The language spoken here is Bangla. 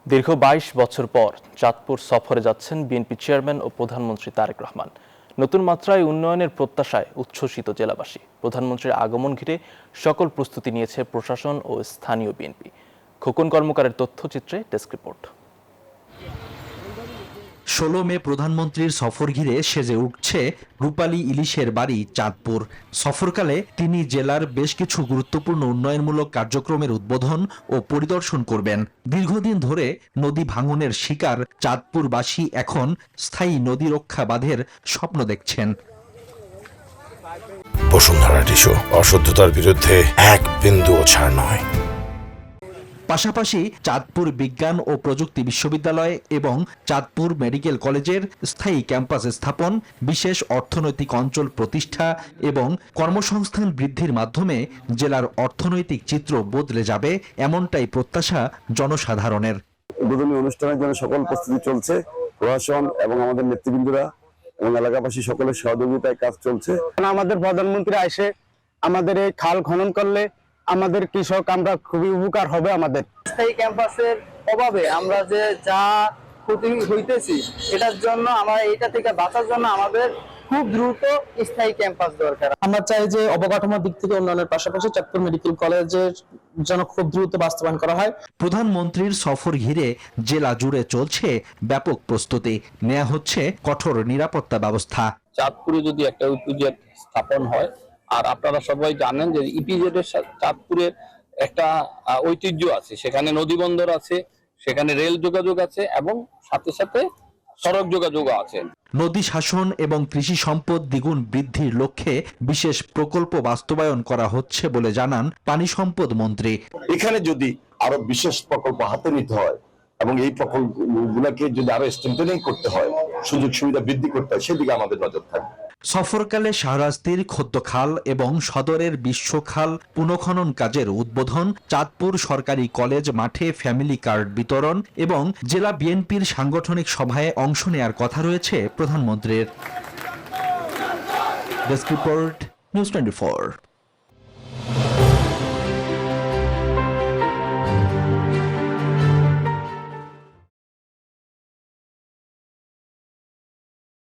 দীর্ঘ ২২ বছর পর চাঁদপুর সফরে যাচ্ছেন বিএনপি চেয়ারম্যান ও প্রধানমন্ত্রী তারেক রহমান। নতুন মাত্রায় উন্নয়নের প্রত্যাশায় উচ্ছ্বসিত জেলাবাসী। প্রধানমন্ত্রীর আগমন ঘিরে সকল প্রস্তুতি নিয়েছে প্রশাসন ও স্থানীয় বিএনপি। খোকন কর্মকারের তথ্যচিত্রে ডেস্ক রিপোর্ট। ১৬ মে প্রধানমন্ত্রীর সফর ঘিরে সেজে উঠছে রূপালী ইলিশের বাড়ি চাঁদপুর। সফরকালে তিনি জেলার বেশ কিছু গুরুত্বপূর্ণ উন্নয়নমূলক কার্যক্রমের উদ্বোধন ও পরিদর্শন করবেন। দীর্ঘদিন ধরে নদী ভাঙনের শিকার চাঁদপুরবাসী এখন স্থায়ী নদী রক্ষা বাঁধের স্বপ্ন দেখছেন। বসুন্ধরা টিস্যু অশুদ্ধতার বিরুদ্ধে এক বিন্দুও ছাড় নয়। পাশাপাশি চাঁদপুর বিজ্ঞান ও প্রযুক্তি বিশ্ববিদ্যালয় এবং চাঁদপুর মেডিকেল কলেজের স্থায়ী ক্যাম্পাস স্থাপন, বিশেষ অর্থনৈতিক অঞ্চল প্রতিষ্ঠা এবং কর্মসংস্থান বৃদ্ধির মাধ্যমে জেলার অর্থনৈতিক চিত্র বদলে যাবে, এমনটাই প্রত্যাশা জনসাধারণের। উদ্বোধনী অনুষ্ঠানের জন্য সকল প্রস্তুতি চলছে। প্রশাসন এবং আমাদের নেতৃবৃন্দরা এবং এলাকাবাসী সকলের সহযোগিতায় কাজ চলছে। আমাদের প্রধানমন্ত্রী এসে আমাদের এই খাল খনন করলে আমাদের কৃষক আমরা খুবই উপকার হবে। আমাদের স্থায়ী ক্যাম্পাসের অভাবে আমরা যে যা ক্ষতি হইতেছি, এটার জন্য আমরা এটা থেকে বাঁচার জন্য আমাদের খুব দ্রুত স্থায়ী ক্যাম্পাস দরকার। আমরা চাই যে অবকাঠামোর দিক থেকে উন্নয়নের পাশাপাশি চাঁদপুর মেডিকেল কলেজের যেন খুব দ্রুত বাস্তবায়ন করা হয়। প্রধানমন্ত্রীর সফর ঘিরে জেলা জুড়ে চলছে ব্যাপক প্রস্তুতি, নেওয়া হচ্ছে কঠোর নিরাপত্তা ব্যবস্থা। চাঁদপুরে যদি একটা ইপিজেড স্থাপন হয়, আর আপনারা সবাই জানেন যে ইপিজেড এর চাঁদপুরের একটা ঐতিহ্য আছে, সেখানে নদী বন্দর আছে, সেখানে রেল যোগাযোগ আছে এবং সাথে সাথে সড়ক যোগাযোগ আছে। নদী শাসন এবং কৃষি সম্পদ দ্বিগুণ বৃদ্ধির লক্ষ্যে বিশেষ প্রকল্প বাস্তবায়ন করা হচ্ছে বলে জানান পানি সম্পদ মন্ত্রী। এখানে যদি আরো বিশেষ প্রকল্প হাতে নিতে হয় এবং এই প্রকল্পগুলোকে যদি আরো স্ট্রেংথেনিং করতে হয়, সুযোগ সুবিধা বৃদ্ধি করতে হয়, সেদিকে আমাদের নজর থাকবে। সফরকালে শাহরাস্তির খদ্দখাল এবং সদরের বিশ্বখাল পুনঃখনন কাজের উদ্বোধন, চাঁদপুর সরকারি কলেজ মাঠে ফ্যামিলি কার্ড বিতরণ এবং জেলা বিএনপির সাংগঠনিক সভায় অংশ নেয়ার কথা রয়েছে প্রধানমন্ত্রীর। Desk report, news 24।